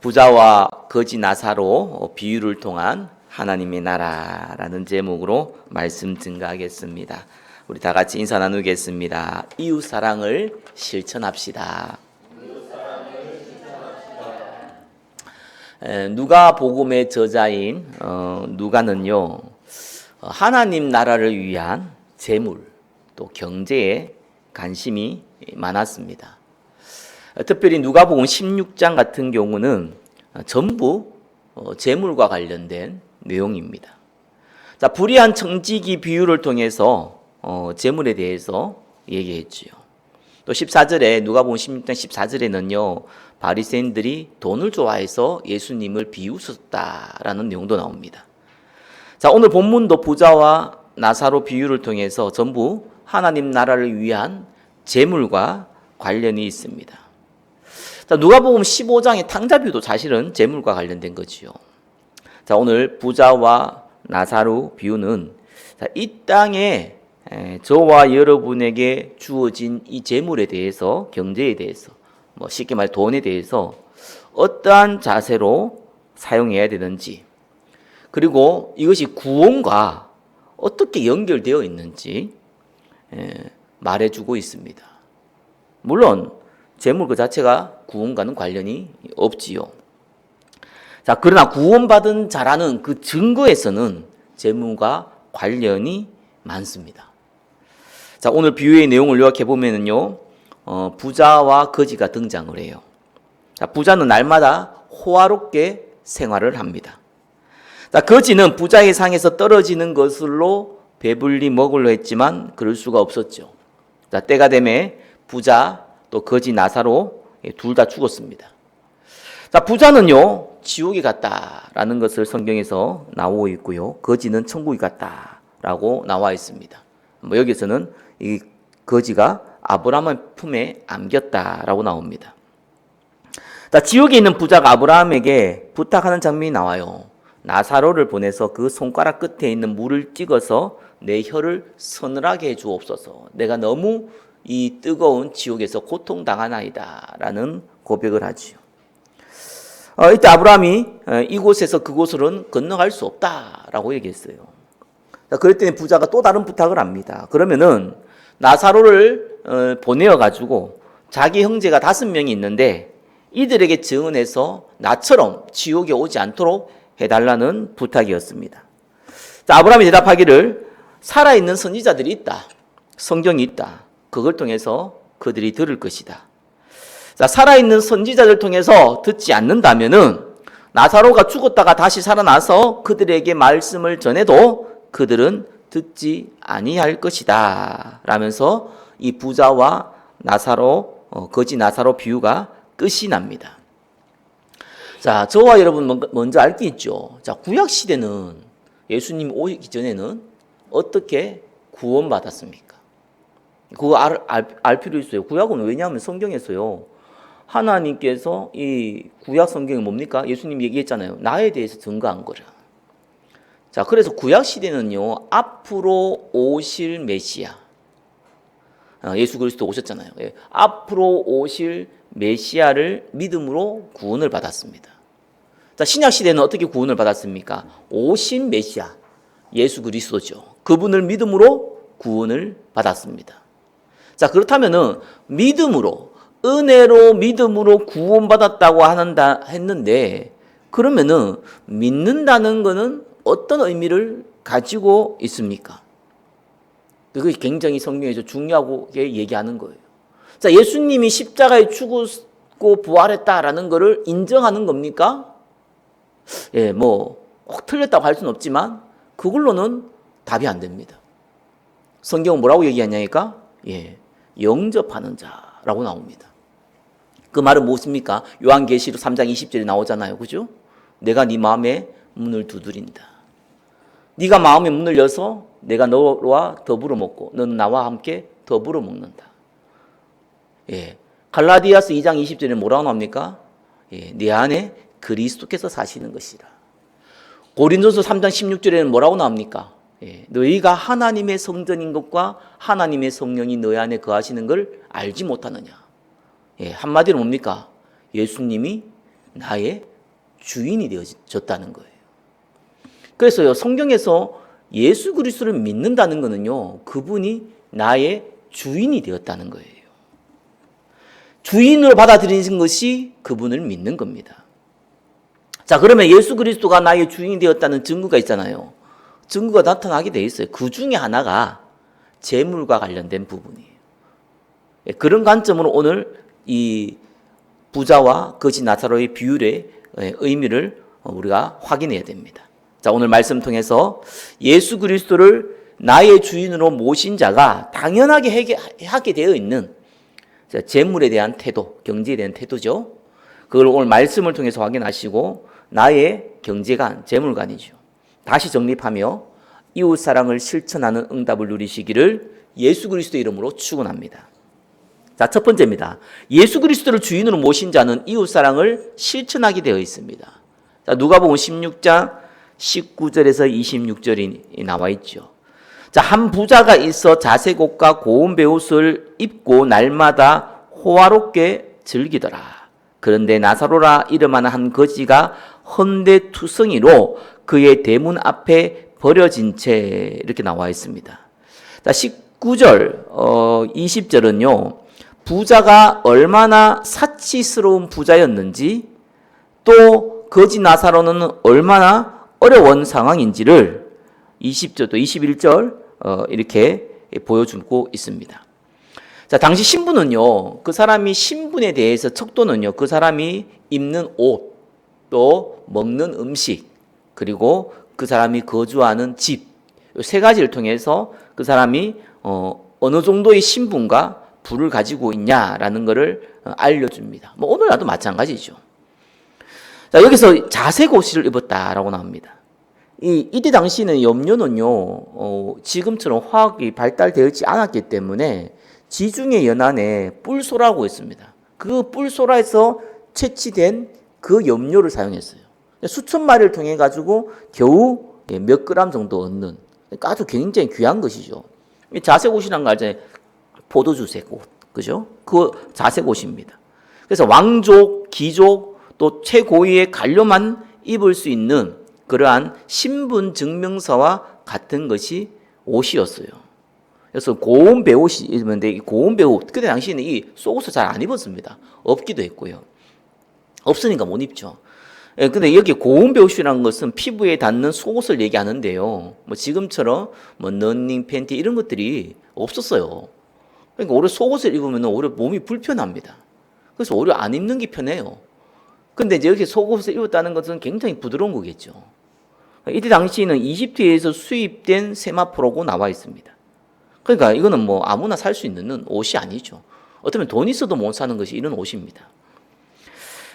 부자와 거지 나사로 비유를 통한 하나님의 나라라는 제목으로 말씀 증가하겠습니다. 우리 다 같이 인사 나누겠습니다. 이웃 사랑을 실천합시다. 누가복음의 저자인 누가는요, 하나님 나라를 위한 재물 또 경제에 관심이 많았습니다. 특별히 누가복음 16장 같은 경우는 전부 재물과 관련된 내용입니다. 자, 불의한 청지기 비유를 통해서 재물에 대해서 얘기했지요. 또 14절에 누가복음 16장 14절에는요, 바리새인들이 돈을 좋아해서 예수님을 비웃었다라는 내용도 나옵니다. 자, 오늘 본문도 부자와 나사로 비유를 통해서 전부 하나님 나라를 위한 재물과 관련이 있습니다. 자, 누가복음 15장의 탕자비유도 사실은 재물과 관련된 거지요. 자, 오늘 부자와 나사로 비유는 이 땅에 저와 여러분에게 주어진 이 재물에 대해서, 경제에 대해서, 쉽게 말해 돈에 대해서 어떠한 자세로 사용해야 되는지, 그리고 이것이 구원과 어떻게 연결되어 있는지 말해주고 있습니다. 물론 재물 그 자체가 구원과는 관련이 없지요. 자, 그러나 구원받은 자라는 그 증거에서는 재물과 관련이 많습니다. 자, 오늘 비유의 내용을 요약해 보면은요, 부자와 거지가 등장을 해요. 자, 부자는 날마다 호화롭게 생활을 합니다. 자, 거지는 부자의 상에서 떨어지는 것으로 배불리 먹으려 했지만 그럴 수가 없었죠. 자, 때가 되매 부자 또 거지 나사로 둘 다 죽었습니다. 자, 부자는요, 지옥에 갔다라는 것을 성경에서 나오고 있고요. 거지는 천국에 갔다라고 나와 있습니다. 여기서는 이 거지가 아브라함의 품에 안겼다라고 나옵니다. 자, 지옥에 있는 부자가 아브라함에게 부탁하는 장면이 나와요. 나사로를 보내서 그 손가락 끝에 있는 물을 찍어서 내 혀를 서늘하게 해 주옵소서. 내가 너무 이 뜨거운 지옥에서 고통당하나이다 라는 고백을 하지요. 이때 아브라함이 이곳에서 그곳으로는 건너갈 수 없다라고 얘기했어요. 그랬더니 부자가 또 다른 부탁을 합니다. 그러면은 나사로를 보내어가지고 자기 형제가 5명이 있는데 이들에게 증언해서 나처럼 지옥에 오지 않도록 해달라는 부탁이었습니다. 자, 아브라함이 대답하기를 살아있는 선지자들이 있다. 성경이 있다. 그걸 통해서 그들이 들을 것이다. 자, 살아있는 선지자들 통해서 듣지 않는다면은 나사로가 죽었다가 다시 살아나서 그들에게 말씀을 전해도 그들은 듣지 아니할 것이다 라면서 이 부자와 나사로, 거지 나사로 비유가 끝이 납니다. 자, 저와 여러분 먼저 알 게 있죠. 자, 구약 시대는 예수님 오기 전에는 어떻게 구원받았습니까? 그거 알 필요 있어요. 구약은 왜냐하면 성경에서요, 하나님께서 이 구약 성경이 뭡니까? 예수님이 얘기했잖아요. 나에 대해서 증거한 거라. 자, 그래서 구약 시대는요, 앞으로 오실 메시아, 예수 그리스도 오셨잖아요. 앞으로 오실 메시아를 믿음으로 구원을 받았습니다. 자, 신약 시대는 어떻게 구원을 받았습니까? 오신 메시아, 예수 그리스도죠. 그분을 믿음으로 구원을 받았습니다. 자, 그렇다면은 믿음으로, 은혜로 믿음으로 구원받았다고 했는데, 그러면은 믿는다는 것은 어떤 의미를 가지고 있습니까? 그게 굉장히 성경에서 중요하게 얘기하는 거예요. 자, 예수님이 십자가에 죽었고 부활했다라는 것을 인정하는 겁니까? 예, 꼭 틀렸다고 할 수는 없지만 그걸로는 답이 안 됩니다. 성경은 뭐라고 얘기하냐니까? 예, 영접하는 자라고 나옵니다. 그 말은 무엇입니까? 요한계시록 3장 20절에 나오잖아요. 그죠? 내가 네 마음에 문을 두드린다. 네가 마음의 문을 여서 내가 너와 더불어 먹고 너는 나와 함께 더불어 먹는다. 예, 갈라디아서 2장 20절에 뭐라고 나옵니까? 예, 내 안에 그리스도께서 사시는 것이라. 고린도서 3장 16절에는 뭐라고 나옵니까? 예, 너희가 하나님의 성전인 것과 하나님의 성령이 너희 안에 거하시는 걸 알지 못하느냐. 예, 한마디로 뭡니까? 예수님이 나의 주인이 되어졌다는 거예요. 그래서요, 성경에서 예수 그리스도를 믿는다는 것은요, 그분이 나의 주인이 되었다는 거예요. 주인으로 받아들이는 것이 그분을 믿는 겁니다. 자, 그러면 예수 그리스도가 나의 주인이 되었다는 증거가 있잖아요. 증거가 나타나게 돼 있어요. 그 중에 하나가 재물과 관련된 부분이에요. 그런 관점으로 오늘 이 부자와 거지 나사로의 비율의 의미를 우리가 확인해야 됩니다. 자, 오늘 말씀 통해서 예수 그리스도를 나의 주인으로 모신 자가 당연하게 하게 되어 있는 재물에 대한 태도, 경제에 대한 태도죠. 그걸 오늘 말씀을 통해서 확인하시고 나의 경제관, 재물관이죠. 다시 정립하며 이웃사랑을 실천하는 응답을 누리시기를 예수 그리스도의 이름으로 축원합니다. 자, 첫 번째입니다. 예수 그리스도를 주인으로 모신 자는 이웃사랑을 실천하게 되어 있습니다. 자, 누가복음 16장 19절에서 26절이 나와 있죠. 자, 한 부자가 있어 자색옷과 고운 베옷을 입고 날마다 호화롭게 즐기더라. 그런데 나사로라 이름하는 한 거지가 헌데투성이로 그의 대문 앞에 버려진 채 이렇게 나와 있습니다. 자, 19절, 20절은요. 부자가 얼마나 사치스러운 부자였는지 또 거지 나사로는 얼마나 어려운 상황인지를 20절 또 21절 이렇게 보여주고 있습니다. 자, 당시 신분은요, 그 사람이 신분에 대해서 척도는요, 그 사람이 입는 옷, 또 먹는 음식, 그리고 그 사람이 거주하는 집, 이 세 가지를 통해서 그 사람이 어느 정도의 신분과 부를 가지고 있냐라는 것을 알려줍니다. 뭐 오늘날도 마찬가지죠. 자, 여기서 자색 옷을 입었다라고 나옵니다. 이때 당시는 염료는요, 지금처럼 화학이 발달되어 있지 않았기 때문에 지중해 연안에 뿔소라고 있습니다. 그 뿔소라에서 채취된 그 염료를 사용했어요. 수천 마리를 통해 가지고 겨우 몇 그램 정도 얻는, 그러니까 아주 굉장히 귀한 것이죠. 자색 옷이란 거 알잖아요. 포도주색 옷, 그죠? 그 자색 옷입니다. 그래서 왕족, 귀족, 또 최고위의 관료만 입을 수 있는 그러한 신분 증명서와 같은 것이 옷이었어요. 그래서 고운 배옷이 있는데, 고운 배옷, 그때 당시에는 이 속옷을 잘 안 입었습니다. 없기도 했고요. 없으니까 못 입죠. 근데 여기 고운 배옷이라는 것은 피부에 닿는 속옷을 얘기하는데요. 뭐 지금처럼 뭐 러닝 팬티 이런 것들이 없었어요. 그러니까 오히려 속옷을 입으면 오히려 몸이 불편합니다. 그래서 오히려 안 입는 게 편해요. 근데 이제 여기 속옷을 입었다는 것은 굉장히 부드러운 거겠죠. 이때 당시에는 이집트에서 수입된 세마포라고 나와 있습니다. 그러니까 이거는 뭐 아무나 살 수 있는 옷이 아니죠. 어쩌면 돈 있어도 못 사는 것이 이런 옷입니다.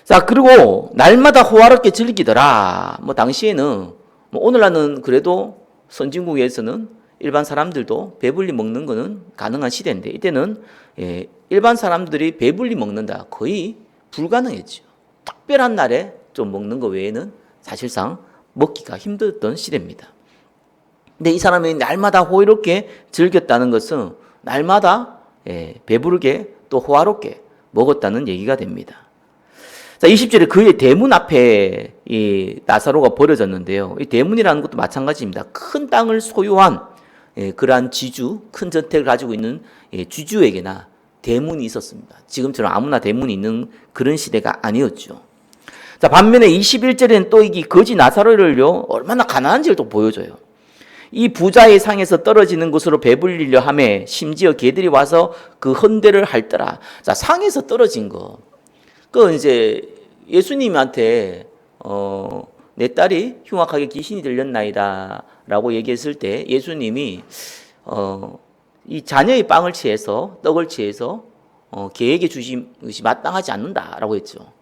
자, 그리고 날마다 호화롭게 즐기더라. 뭐 당시에는 뭐 오늘날은 그래도 선진국에서는 일반 사람들도 배불리 먹는 거는 가능한 시대인데 이때는 일반 사람들이 배불리 먹는다 거의 불가능했죠. 특별한 날에 좀 먹는 거 외에는 사실상 먹기가 힘들었던 시대입니다. 근데 이 사람이 날마다 호의롭게 즐겼다는 것은 날마다 배부르게 또 호화롭게 먹었다는 얘기가 됩니다. 자, 20절에 그의 대문 앞에 이 나사로가 버려졌는데요. 이 대문이라는 것도 마찬가지입니다. 큰 땅을 소유한 그러한 지주, 큰 전택을 가지고 있는 주주에게나 대문이 있었습니다. 지금처럼 아무나 대문이 있는 그런 시대가 아니었죠. 자, 반면에 21절에는 또 이 거지 나사로를요, 얼마나 가난한지를 또 보여줘요. 이 부자의 상에서 떨어지는 것으로 배불리려 하매 심지어 개들이 와서 그 헌대를 핥더라. 자, 상에서 떨어진 거. 그 이제 예수님한테 내 딸이 흉악하게 귀신이 들렸나이다 라고 얘기했을 때 예수님이 이 자녀의 빵을 취해서 떡을 취해서 개에게 주신 것이 마땅하지 않는다라고 했죠.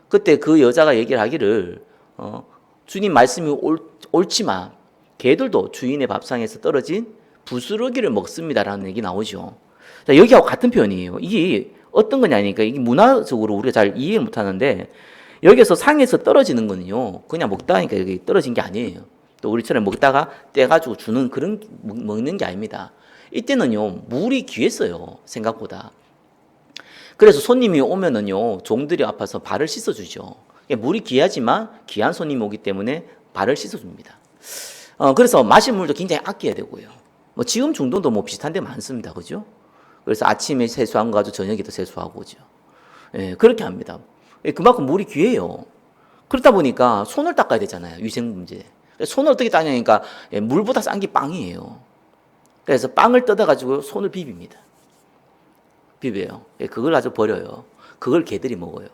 그때 그 여자가 얘기를 하기를 주님 말씀이 옳지만 개들도 주인의 밥상에서 떨어진 부스러기를 먹습니다라는 얘기 나오죠. 자, 여기하고 같은 표현이에요. 이게 어떤 거냐니까 이게 문화적으로 우리가 잘 이해를 못하는데 여기서 상에서 떨어지는 거는요 그냥 먹다니까 여기 떨어진 게 아니에요. 또 우리처럼 먹다가 떼가지고 주는 그런 먹는 게 아닙니다. 이때는요 물이 귀했어요 생각보다. 그래서 손님이 오면은요 종들이 앞에서 발을 씻어주죠. 물이 귀하지만 귀한 손님이 오기 때문에 발을 씻어줍니다. 그래서 마실 물도 굉장히 아껴야 되고요. 뭐 지금 중동도 뭐 비슷한 데 많습니다. 그죠? 그래서 아침에 세수한 거 가지고 저녁에도 세수하고 오죠. 예, 그렇게 합니다. 그만큼 물이 귀해요. 그렇다 보니까 손을 닦아야 되잖아요. 위생 문제. 손을 어떻게 닦냐니까 물보다 싼 게 빵이에요. 그래서 빵을 뜯어가지고 손을 비빕니다. 비벼요. 그걸 가지고 버려요. 그걸 개들이 먹어요.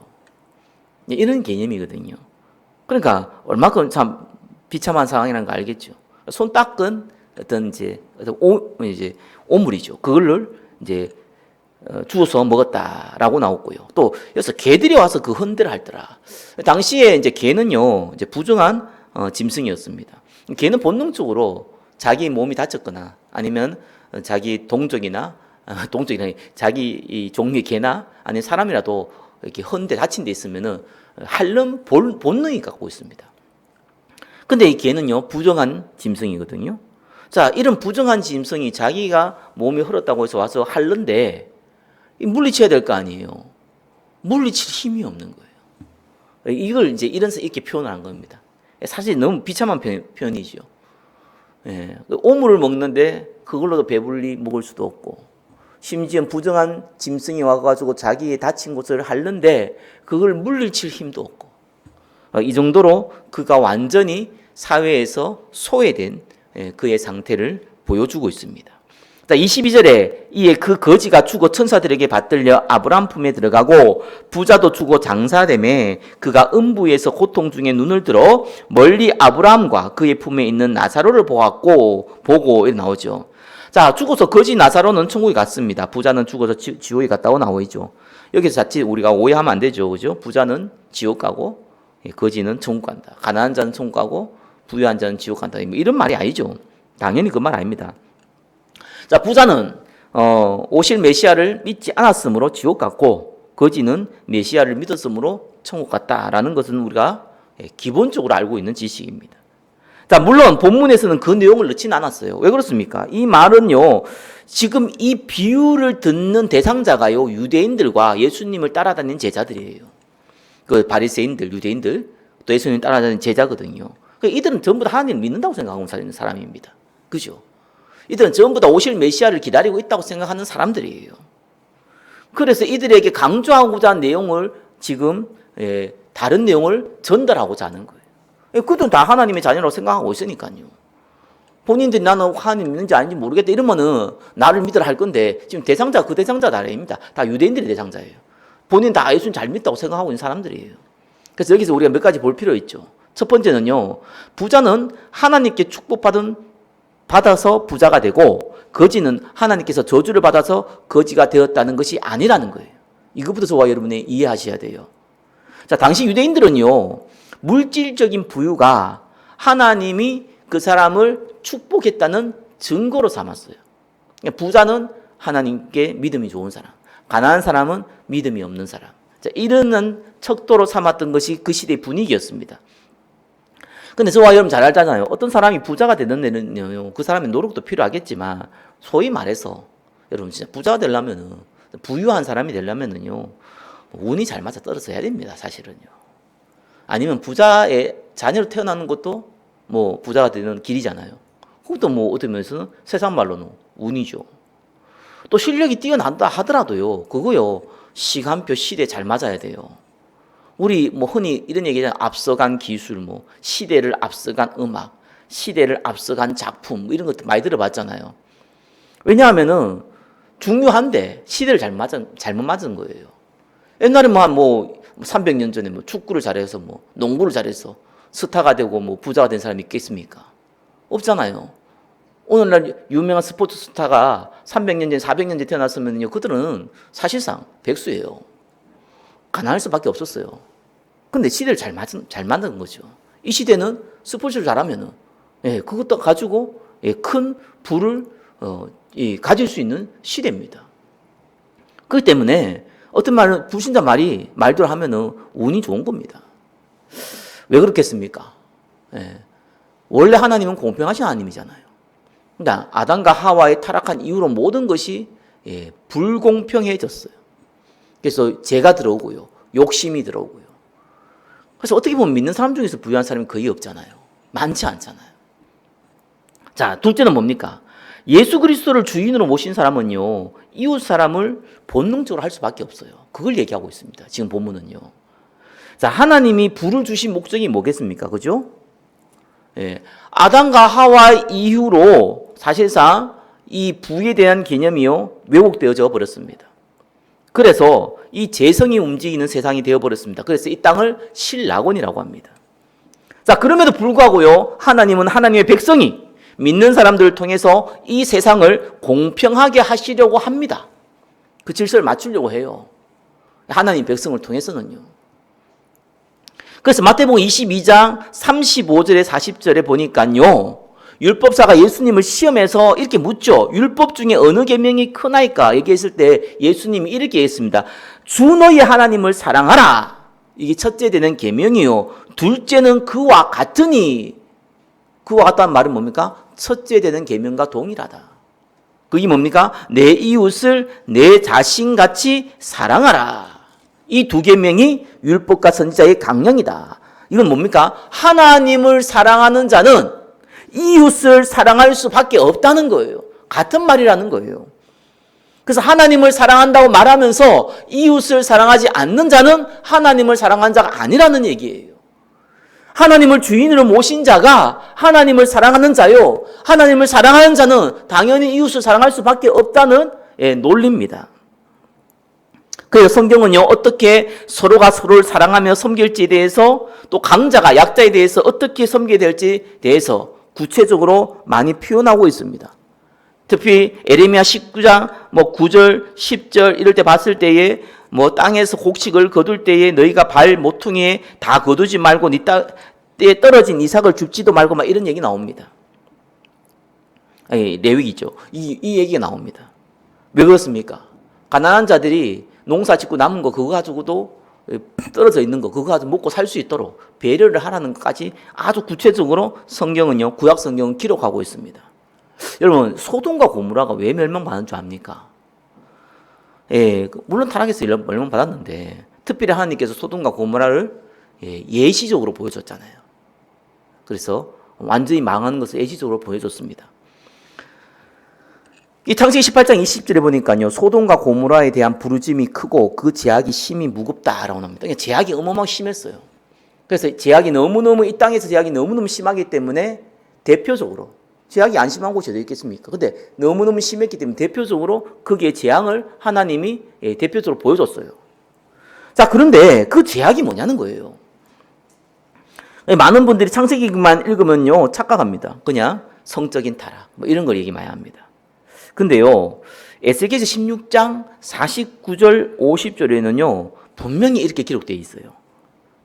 이런 개념이거든요. 그러니까 얼마큼 참 비참한 상황이라는 거 알겠죠. 손 닦은 어떤 이제 오물이죠. 그거를 이제 주워서 먹었다라고 나오고요. 또 여기서 개들이 와서 그 헌대를 할더라. 당시에 이제 개는요, 이제 부정한 짐승이었습니다. 개는 본능적으로 자기 몸이 다쳤거나 아니면 자기 동족이나 자기 이 종류의 개나 아니면 사람이라도 이렇게 헌데 다친 데 있으면은 핥는 본능이 갖고 있습니다. 근데 이 개는요, 부정한 짐승이거든요. 자, 이런 부정한 짐승이 자기가 몸이 흘렀다고 해서 와서 핥는데 물리쳐야 될 거 아니에요. 물리칠 힘이 없는 거예요. 이걸 이제 이렇게 표현을 한 겁니다. 사실 너무 비참한 표현이죠. 예, 오물을 먹는데 그걸로도 배불리 먹을 수도 없고, 심지어 부정한 짐승이 와가지고 자기의 다친 곳을 핥는데 그걸 물리칠 힘도 없고, 이 정도로 그가 완전히 사회에서 소외된 그의 상태를 보여주고 있습니다. 22절에 이에 그 거지가 죽어 천사들에게 받들려 아브람 품에 들어가고 부자도 죽어 장사되매 그가 음부에서 고통 중에 눈을 들어 멀리 아브람과 그의 품에 있는 나사로를 보고 이렇게 나오죠. 자, 죽어서 거지 나사로는 천국에 갔습니다. 부자는 죽어서 지옥에 갔다고 나오죠. 여기서 자칫 우리가 오해하면 안 되죠. 그죠? 부자는 지옥 가고 거지는 천국 간다. 가난한 자는 천국 가고 부유한 자는 지옥 간다. 이런 말이 아니죠. 당연히 그 말 아닙니다. 자, 부자는 오실 메시아를 믿지 않았으므로 지옥 갔고 거지는 메시아를 믿었으므로 천국 갔다라는 것은 우리가 기본적으로 알고 있는 지식입니다. 자, 물론 본문에서는 그 내용을 넣지는 않았어요. 왜 그렇습니까? 이 말은요, 지금 이 비유를 듣는 대상자가요, 유대인들과 예수님을 따라다니는 제자들이에요. 그 바리새인들, 유대인들, 또 예수님 따라다니는 제자거든요. 이들은 전부 다 하나님을 믿는다고 생각하고 사는 사람입니다. 그죠? 이들은 전부 다 오실 메시아를 기다리고 있다고 생각하는 사람들이에요. 그래서 이들에게 강조하고자 하는 내용을 지금 다른 내용을 전달하고자 하는 거예요. 그들은 다 하나님의 자녀라고 생각하고 있으니까요. 본인들이 나는 하나님 믿는지 아닌지 모르겠다 이러면은 나를 믿으라 할 건데 지금 대상자가 그 대상자가 아닙니다. 다 유대인들이 대상자예요. 본인 다 예수님 잘 믿다고 생각하고 있는 사람들이에요. 그래서 여기서 우리가 몇 가지 볼 필요 있죠. 첫 번째는요, 부자는 하나님께 받아서 부자가 되고 거지는 하나님께서 저주를 받아서 거지가 되었다는 것이 아니라는 거예요. 이것부터 저와 여러분이 이해하셔야 돼요. 자, 당시 유대인들은요, 물질적인 부유가 하나님이 그 사람을 축복했다는 증거로 삼았어요. 부자는 하나님께 믿음이 좋은 사람, 가난한 사람은 믿음이 없는 사람. 자, 이런 척도로 삼았던 것이 그 시대의 분위기였습니다. 근데 저와 여러분 잘 알잖아요. 어떤 사람이 부자가 되는 데는요, 그 사람의 노력도 필요하겠지만, 소위 말해서, 여러분 진짜 부자가 되려면은, 부유한 사람이 되려면은요, 운이 잘 맞아 떨어져야 됩니다, 사실은요. 아니면 부자의 자녀로 태어나는 것도 뭐 부자가 되는 길이잖아요. 그것도 뭐 어떻게 보면 세상 말로는 운이죠. 또 실력이 뛰어난다 하더라도요, 그거요, 시간표 시대에 잘 맞아야 돼요. 우리 뭐 흔히 이런 얘기잖아요. 앞서간 기술, 뭐 시대를 앞서간 음악, 시대를 앞서간 작품, 뭐 이런 것도 많이 들어봤잖아요. 왜냐하면은 중요한데 시대를 잘못 맞은 거예요. 옛날에 뭐 300년 전에 뭐 축구를 잘해서 뭐 농구를 잘해서 스타가 되고 뭐 부자가 된 사람이 있겠습니까? 없잖아요. 오늘날 유명한 스포츠 스타가 300년 전, 400년 전에 태어났으면요, 그들은 사실상 백수예요. 가난할 수밖에 없었어요. 근데 시대를 잘 만든 거죠. 이 시대는 스포츠를 잘하면은, 그것도 가지고, 큰 부를, 가질 수 있는 시대입니다. 그렇기 때문에, 어떤 말은, 불신자 말대로 하면은 운이 좋은 겁니다. 왜 그렇겠습니까? 원래 하나님은 공평하신 하나님이잖아요. 그러니까 아담과 하와의 타락한 이후로 모든 것이 불공평해졌어요. 그래서 죄가 들어오고요, 욕심이 들어오고요. 그래서 어떻게 보면 믿는 사람 중에서 부유한 사람이 거의 없잖아요. 많지 않잖아요. 자, 둘째는 뭡니까? 예수 그리스도를 주인으로 모신 사람은요, 이웃 사람을 본능적으로 할 수밖에 없어요. 그걸 얘기하고 있습니다. 지금 본문은요. 자, 하나님이 부를 주신 목적이 뭐겠습니까? 그죠? 예. 아담과 하와 이후로 사실상 이 부에 대한 개념이요, 왜곡되어져 버렸습니다. 그래서 이 재성이 움직이는 세상이 되어버렸습니다. 그래서 이 땅을 신락원이라고 합니다. 자, 그럼에도 불구하고요, 하나님은 하나님의 백성이 믿는 사람들을 통해서 이 세상을 공평하게 하시려고 합니다. 그 질서를 맞추려고 해요. 하나님 백성을 통해서는요. 그래서 마태복음 22장 35절에 40절에 보니까요, 율법사가 예수님을 시험해서 이렇게 묻죠. 율법 중에 어느 계명이 크나이까 얘기했을 때 예수님이 이렇게 했습니다. 주 너희 하나님을 사랑하라. 이게 첫째 되는 계명이요. 둘째는 그와 같으니, 그와 같다는 말은 뭡니까? 첫째 되는 계명과 동일하다. 그게 뭡니까? 내 이웃을 내 자신같이 사랑하라. 이 두 계명이 율법과 선지자의 강령이다. 이건 뭡니까? 하나님을 사랑하는 자는 이웃을 사랑할 수밖에 없다는 거예요. 같은 말이라는 거예요. 그래서 하나님을 사랑한다고 말하면서 이웃을 사랑하지 않는 자는 하나님을 사랑한 자가 아니라는 얘기예요. 하나님을 주인으로 모신 자가 하나님을 사랑하는 자요. 하나님을 사랑하는 자는 당연히 이웃을 사랑할 수밖에 없다는 논리입니다. 그래서 성경은요, 어떻게 서로가 서로를 사랑하며 섬길지에 대해서, 또 강자가 약자에 대해서 어떻게 섬겨야 될지에 대해서 구체적으로 많이 표현하고 있습니다. 특히 에레미야 19장 9절, 10절 이럴 때 봤을 때에 땅에서 곡식을 거둘 때에 너희가 발 모퉁이에 다 거두지 말고 네 땅에 떨어진 이삭을 줍지도 말고 막 이런 얘기 나옵니다. 아니, 레위기죠. 이 얘기가 나옵니다. 왜 그렇습니까? 가난한 자들이 농사 짓고 남은 거 그거 가지고도 떨어져 있는 거 그거 가지고 먹고 살 수 있도록 배려를 하라는 것까지 아주 구체적으로 성경은요, 구약 성경은 기록하고 있습니다. 여러분, 소돔과 고모라가 왜 멸망받은 줄 압니까? 예, 물론 타락해서 멸망받았는데 특별히 하나님께서 소돔과 고모라를 예시적으로 보여줬잖아요. 그래서 완전히 망하는 것을 예시적으로 보여줬습니다. 이 창세기 18장 20절에 보니까요, 소돔과 고모라에 대한 부르짐이 크고 그 제약이 심히 무겁다라고 합니다. 그러니까 제약이 어마어마하게 심했어요. 그래서 제약이 너무너무, 이 땅에서 제약이 너무너무 심하기 때문에 대표적으로, 제약이 안 심한 곳이 어디 있겠습니까? 근데 너무너무 심했기 때문에 대표적으로 거기에 재앙을 하나님이 대표적으로 보여줬어요. 자, 그런데 그 제약이 뭐냐는 거예요. 많은 분들이 창세기만 읽으면요, 착각합니다. 그냥 성적인 타락, 이런 걸 얘기 많이 합니다. 근데요, 에스겔서 16장 49절 50절에는요 분명히 이렇게 기록되어 있어요.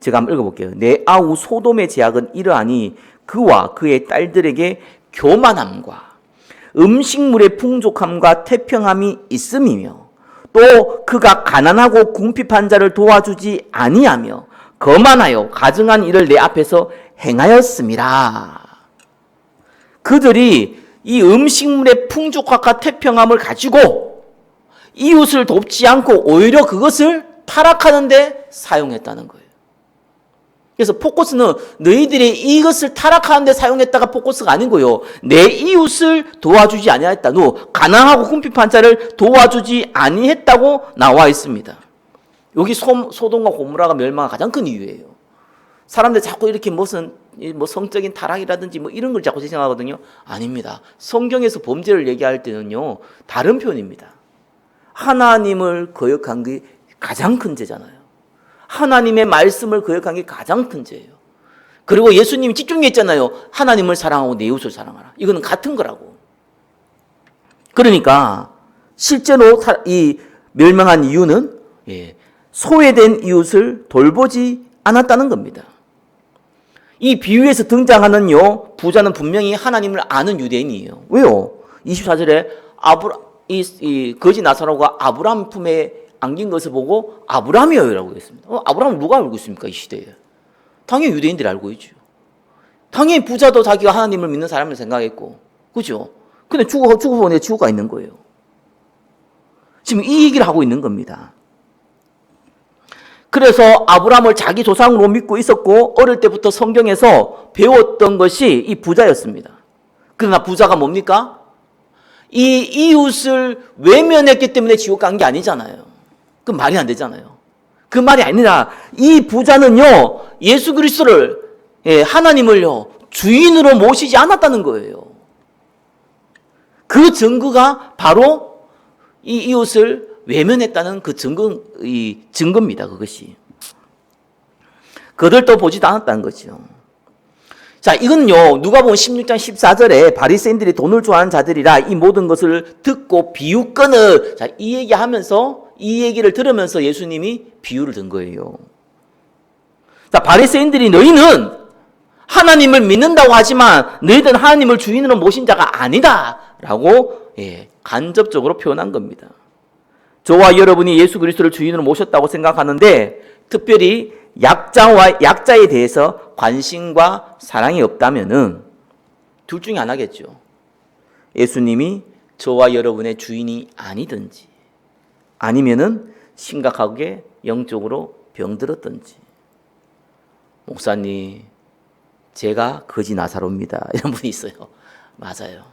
제가 한번 읽어볼게요. 내 아우 소돔의 제약은 이러하니 그와 그의 딸들에게 교만함과 음식물의 풍족함과 태평함이 있음이며 또 그가 가난하고 궁핍한 자를 도와주지 아니하며 거만하여 가증한 일을 내 앞에서 행하였음이라. 그들이 이 음식물의 풍족함과 태평함을 가지고 이웃을 돕지 않고 오히려 그것을 타락하는 데 사용했다는 거예요. 그래서 포커스는 너희들이 이것을 타락하는 데 사용했다가 포커스가 아닌 거예요. 내 이웃을 도와주지 아니했다. 너 가난하고 궁핍한 자를 도와주지 아니했다고 나와 있습니다. 여기 소돔과 고모라가 멸망한 가장 큰 이유예요. 사람들 자꾸 이렇게 무슨 성적인 타락이라든지 이런 걸 자꾸 생각하거든요. 아닙니다. 성경에서 범죄를 얘기할 때는요, 다른 표현입니다. 하나님을 거역한 게 가장 큰 죄잖아요. 하나님의 말씀을 거역한 게 가장 큰 죄예요. 그리고 예수님이 집중했잖아요. 하나님을 사랑하고 내 이웃을 사랑하라. 이거는 같은 거라고. 그러니까 실제로 이 멸망한 이유는 소외된 이웃을 돌보지 않았다는 겁니다. 이 비유에서 등장하는요, 부자는 분명히 하나님을 아는 유대인이에요. 왜요? 24절에 이 거지 나사로가 아브라함 품에 안긴 것을 보고 아브라함이요 라고 했습니다. 아브라함은 누가 알고 있습니까? 이 시대에. 당연히 유대인들이 알고 있죠. 당연히 부자도 자기가 하나님을 믿는 사람을 생각했고, 그죠? 근데 죽어보니 지구가 있는 거예요. 지금 이 얘기를 하고 있는 겁니다. 그래서 아브라함을 자기 조상으로 믿고 있었고 어릴 때부터 성경에서 배웠던 것이 이 부자였습니다. 그러나 부자가 뭡니까? 이 이웃을 외면했기 때문에 지옥 간 게 아니잖아요. 그 말이 안 되잖아요. 그 말이 아니라 이 부자는요, 예수 그리스도를, 하나님을요, 주인으로 모시지 않았다는 거예요. 그 증거가 바로 이 이웃을 외면했다는 그 증거입니다. 그것이. 그들도 보지도 않았다는 거죠. 자, 이건요, 누가복음 16장 14절에 바리새인들이 돈을 좋아하는 자들이라 이 모든 것을 듣고 비유권을, 자, 이 얘기하면서, 이 얘기를 들으면서 예수님이 비유를 든 거예요. 자, 바리새인들이 너희는 하나님을 믿는다고 하지만 너희들은 하나님을 주인으로 모신 자가 아니다 라고 간접적으로 표현한 겁니다. 저와 여러분이 예수 그리스도를 주인으로 모셨다고 생각하는데 특별히 약자에 대해서 관심과 사랑이 없다면은 둘 중에 하나겠죠. 예수님이 저와 여러분의 주인이 아니든지 아니면은 심각하게 영적으로 병들었든지. 목사님, 제가 거지 나사로입니다. 이런 분이 있어요. 맞아요.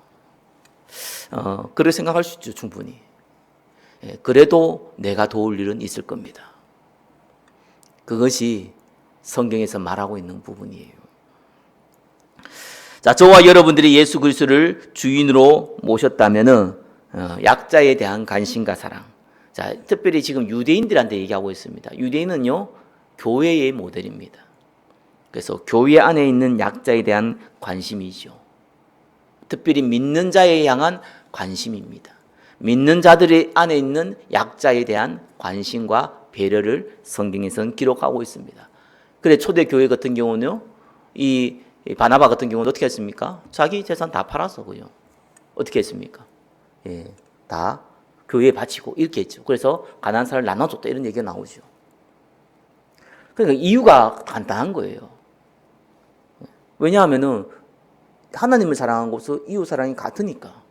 그렇게 생각할 수 있죠, 충분히. 그래도 내가 도울 일은 있을 겁니다. 그것이 성경에서 말하고 있는 부분이에요. 자, 저와 여러분들이 예수 그리스도를 주인으로 모셨다면은 약자에 대한 관심과 사랑. 자, 특별히 지금 유대인들한테 얘기하고 있습니다. 유대인은요, 교회의 모델입니다. 그래서 교회 안에 있는 약자에 대한 관심이죠. 특별히 믿는 자에 향한 관심입니다. 믿는 자들의 안에 있는 약자에 대한 관심과 배려를 성경에서는 기록하고 있습니다. 그래 초대교회 같은 경우는요, 이 바나바 같은 경우는 어떻게 했습니까? 자기 재산 다 팔았어요. 어떻게 했습니까? 다 교회에 바치고 이렇게 했죠. 그래서 가난한 사람을 나눠줬다 이런 얘기가 나오죠. 그러니까 이유가 간단한 거예요. 왜냐하면은 하나님을 사랑한 것은 이웃 사랑이 같으니까.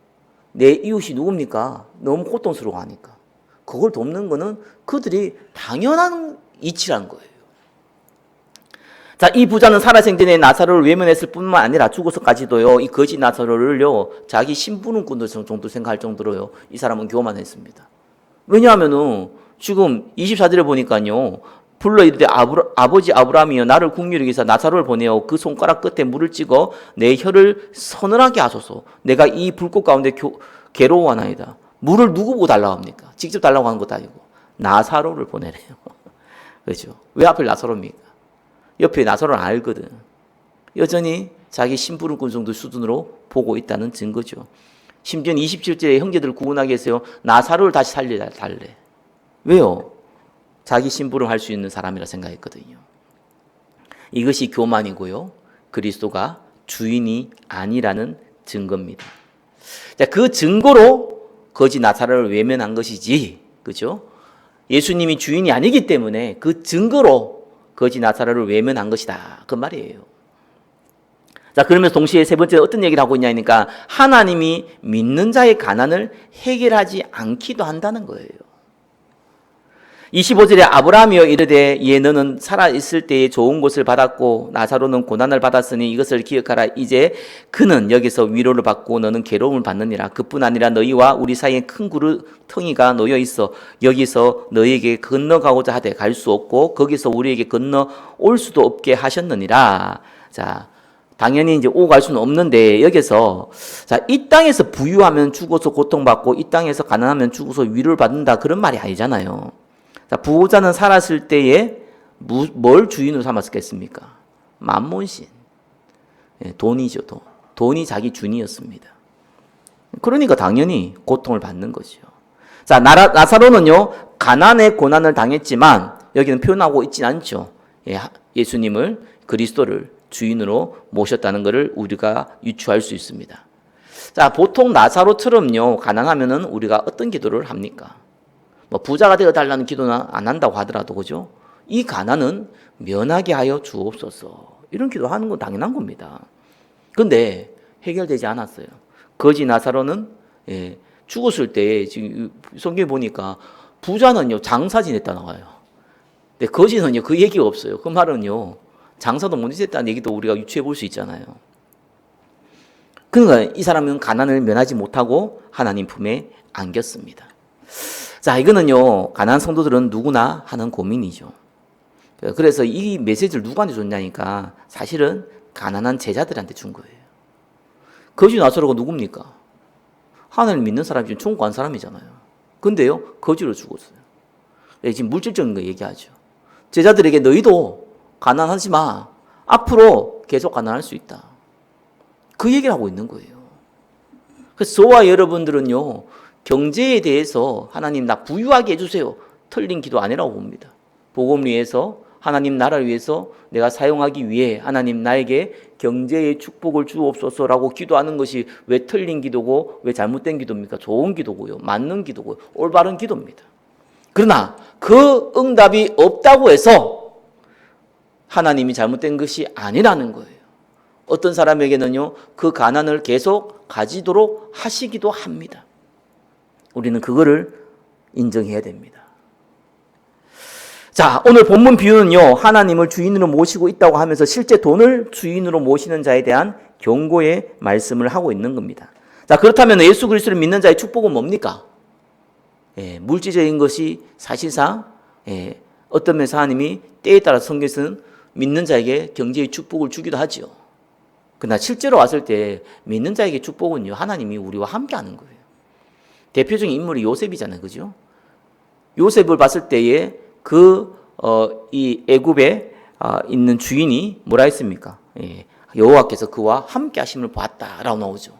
내 이웃이 누굽니까? 너무 고통스러워하니까. 그걸 돕는 거는 그들이 당연한 이치란 거예요. 자, 이 부자는 살아생전에 나사로를 외면했을 뿐만 아니라 죽어서까지도요, 이 거지 나사로를요, 자기 심부름꾼 정도 생각할 정도로요, 이 사람은 교만했습니다. 왜냐하면은 지금 24절에 보니까요, 불러 이르되 아버지 아브라함이여 나를 국률하기 위해서 나사로를 보내어 그 손가락 끝에 물을 찍어 내 혀를 서늘하게 하소서. 내가 이 불꽃 가운데 괴로워하나이다. 물을 누구 보고 달라고 합니까? 직접 달라고 하는 것도 아니고 나사로를 보내래요. 그렇죠? 왜 하필 나사로입니까? 옆에 나사로는 알거든. 여전히 자기 심부름꾼 정도 수준으로 보고 있다는 증거죠. 심지어는 27절에 형제들을 구원하기 위해서 나사로를 다시 살려달래. 왜요? 자기 심부름 할 수 있는 사람이라 생각했거든요. 이것이 교만이고요. 그리스도가 주인이 아니라는 증거입니다. 자, 그 증거로 거지 나사로를 외면한 것이지, 그죠? 예수님이 주인이 아니기 때문에 그 증거로 거지 나사로를 외면한 것이다. 그 말이에요. 자, 그러면서 동시에 세 번째 어떤 얘기를 하고 있냐니까 하나님이 믿는 자의 가난을 해결하지 않기도 한다는 거예요. 25절에 아브라함이여 이르되 예 너는 살아있을 때에 좋은 것을 받았고 나사로는 고난을 받았으니 이것을 기억하라. 이제 그는 여기서 위로를 받고 너는 괴로움을 받느니라. 그뿐 아니라 너희와 우리 사이에 큰 구르텅이가 놓여 있어 여기서 너희에게 건너가고자 하되 갈 수 없고 거기서 우리에게 건너올 수도 없게 하셨느니라. 자, 당연히 이제 오고 갈 수는 없는데 여기서 자, 이 땅에서 부유하면 죽어서 고통받고 이 땅에서 가난하면 죽어서 위로를 받는다 그런 말이 아니잖아요. 자, 부자는 살았을 때에 뭘 주인으로 삼았겠습니까? 만몬신. 돈이죠, 돈. 돈이 자기 주인이었습니다. 그러니까 당연히 고통을 받는 거죠. 자, 나사로는요, 가난의 고난을 당했지만 여기는 표현하고 있진 않죠. 예수님을, 그리스도를 주인으로 모셨다는 것을 우리가 유추할 수 있습니다. 자, 보통 나사로처럼요, 가난하면은 우리가 어떤 기도를 합니까? 뭐 부자가 되어 달라는 기도는 안 한다고 하더라도 그죠? 이 가난은 면하게 하여 주옵소서. 이런 기도하는 건 당연한 겁니다. 그런데 해결되지 않았어요. 거지 나사로는 죽었을 때 지금 성경에 보니까 부자는요 장사 지냈다 나와요. 근데 거지는요, 그 얘기가 없어요. 그 말은요, 장사도 못 지었다는 얘기도 우리가 유추해 볼 수 있잖아요. 그러니까 이 사람은 가난을 면하지 못하고 하나님 품에 안겼습니다. 자, 이거는요, 가난한 성도들은 누구나 하는 고민이죠. 그래서 이 메시지를 누구한테 줬냐니까 사실은 가난한 제자들한테 준 거예요. 거지 나사로가 누굽니까? 하나님 믿는 사람 중에 충고한 사람이잖아요. 근데요, 거지로 죽었어요. 지금 물질적인 거 얘기하죠. 제자들에게 너희도 가난하지 마. 앞으로 계속 가난할 수 있다. 그 얘기를 하고 있는 거예요. 그래서 저와 여러분들은요, 경제에 대해서 하나님 나 부유하게 해주세요. 틀린 기도 아니라고 봅니다. 복음을 위해서, 하나님 나라를 위해서 내가 사용하기 위해 하나님 나에게 경제의 축복을 주옵소서라고 기도하는 것이 왜 틀린 기도고 왜 잘못된 기도입니까? 좋은 기도고요. 맞는 기도고요. 올바른 기도입니다. 그러나 그 응답이 없다고 해서 하나님이 잘못된 것이 아니라는 거예요. 어떤 사람에게는요, 그 가난을 계속 가지도록 하시기도 합니다. 우리는 그거를 인정해야 됩니다. 자, 오늘 본문 비유는요, 하나님을 주인으로 모시고 있다고 하면서 실제 돈을 주인으로 모시는 자에 대한 경고의 말씀을 하고 있는 겁니다. 자, 그렇다면 예수 그리스도를 믿는 자의 축복은 뭡니까? 물질적인 것이 사실상 어떤 면에서 하나님이 때에 따라 성경에서는 믿는 자에게 경제의 축복을 주기도 하죠. 그러나 실제로 왔을 때 믿는 자에게 축복은요, 하나님이 우리와 함께 하는 거예요. 대표적인 인물이 요셉이잖아요. 그죠? 요셉을 봤을 때에 이 애굽에 있는 주인이 뭐라 했습니까? 여호와께서 그와 함께 하심을 보았다라고 나오죠.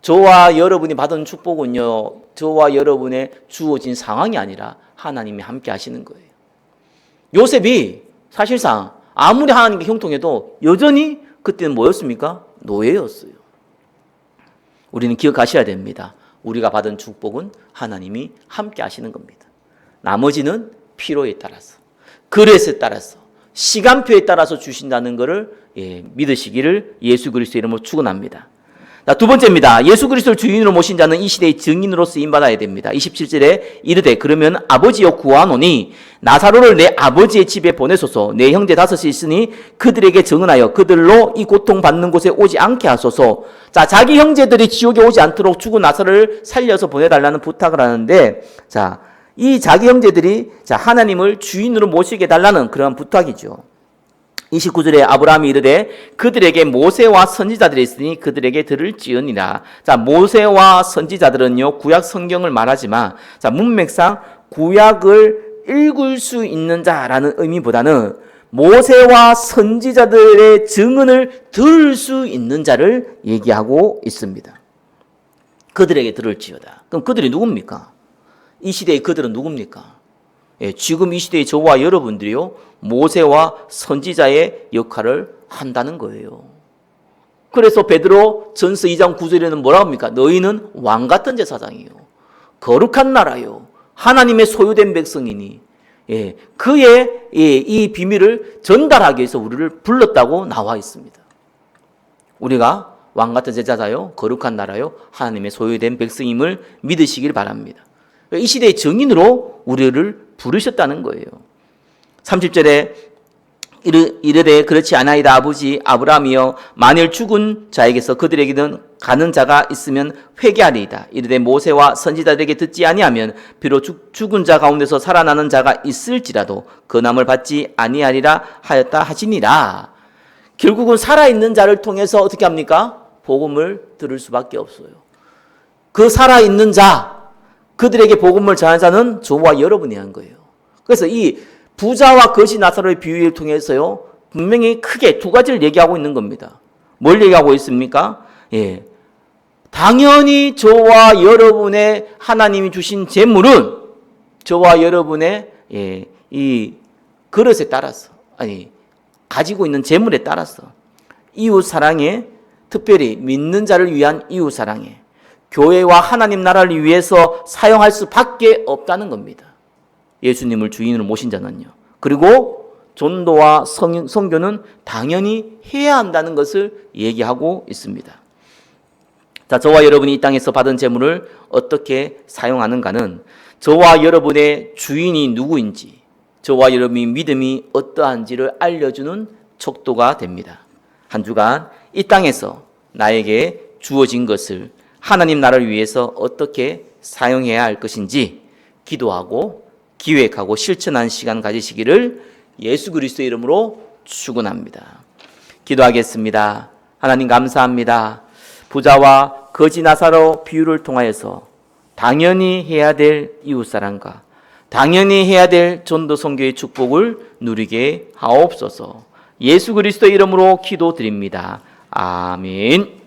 저와 여러분이 받은 축복은요, 저와 여러분의 주어진 상황이 아니라 하나님이 함께 하시는 거예요. 요셉이 사실상 아무리 하나님께 형통해도 여전히 그때는 뭐였습니까? 노예였어요. 우리는 기억하셔야 됩니다. 우리가 받은 축복은 하나님이 함께 하시는 겁니다. 나머지는 필요에 따라서, 그릇에 따라서, 시간표에 따라서 주신다는 것을 믿으시기를 예수 그리스도의 이름으로 축원합니다. 두 번째입니다. 예수 그리스도를 주인으로 모신 자는 이 시대의 증인으로 쓰임받아야 됩니다. 27절에 이르되 그러면 아버지여 구하노니 나사로를 내 아버지의 집에 보내소서. 내 형제 5이 있으니 그들에게 증언하여 그들로 이 고통받는 곳에 오지 않게 하소서. 자, 자기 형제들이 지옥에 오지 않도록 죽은 나사로를 살려서 보내달라는 부탁을 하는데, 자, 이 자기 형제들이 하나님을 주인으로 모시게 해달라는 그런 부탁이죠. 29절에 아브라함이 이르되 그들에게 모세와 선지자들이 있으니 그들에게 들을지언이라. 자, 모세와 선지자들은요, 구약 성경을 말하지만, 자, 문맥상 구약을 읽을 수 있는 자라는 의미보다는 모세와 선지자들의 증언을 들을 수 있는 자를 얘기하고 있습니다. 그들에게 들을지어다. 그럼 그들이 누굽니까? 이 시대의 그들은 누굽니까? 지금 이 시대의 저와 여러분들이요, 모세와 선지자의 역할을 한다는 거예요. 그래서 베드로 전서 2장 9절에는 뭐라고 합니까? 너희는 왕같은 제사장이요, 거룩한 나라요, 하나님의 소유된 백성이니, 그의 이 비밀을 전달하기 위해서 우리를 불렀다고 나와 있습니다. 우리가 왕같은 제사자요, 거룩한 나라요, 하나님의 소유된 백성임을 믿으시길 바랍니다. 이 시대의 증인으로 우리를 부르셨다는 거예요. 30절에 이르되 그렇지 아나이다 아버지 아브라함이여 만일 죽은 자에게서 그들에게는 가는 자가 있으면 회개하리이다. 이르되 모세와 선지자들에게 듣지 아니하면 비록 죽은 자 가운데서 살아나는 자가 있을지라도 근함을 받지 아니하리라 하였다 하시니라. 결국은 살아있는 자를 통해서 어떻게 합니까? 복음을 들을 수밖에 없어요. 그 살아있는 자, 그들에게 복음을 전하는 자는 저와 여러분이 한 거예요. 그래서 이 부자와 거지 나사로의 비유를 통해서요, 분명히 크게 두 가지를 얘기하고 있는 겁니다. 뭘 얘기하고 있습니까? 당연히 저와 여러분의 하나님이 주신 재물은 저와 여러분의 이 그릇에 따라서, 가지고 있는 재물에 따라서 이웃 사랑에, 특별히 믿는 자를 위한 이웃 사랑에, 교회와 하나님 나라를 위해서 사용할 수밖에 없다는 겁니다. 예수님을 주인으로 모신 자는요. 그리고 전도와 선교는 당연히 해야 한다는 것을 얘기하고 있습니다. 자, 저와 여러분이 이 땅에서 받은 재물을 어떻게 사용하는가는 저와 여러분의 주인이 누구인지, 저와 여러분의 믿음이 어떠한지를 알려주는 척도가 됩니다. 한 주간 이 땅에서 나에게 주어진 것을 하나님 나라를 위해서 어떻게 사용해야 할 것인지 기도하고 기획하고 실천하는 시간 가지시기를 예수 그리스도의 이름으로 축원합니다. 기도하겠습니다. 하나님 감사합니다. 부자와 거지 나사로 비유를 통하여서 당연히 해야 될 이웃사랑과 당연히 해야 될 전도 선교의 축복을 누리게 하옵소서. 예수 그리스도의 이름으로 기도드립니다. 아멘.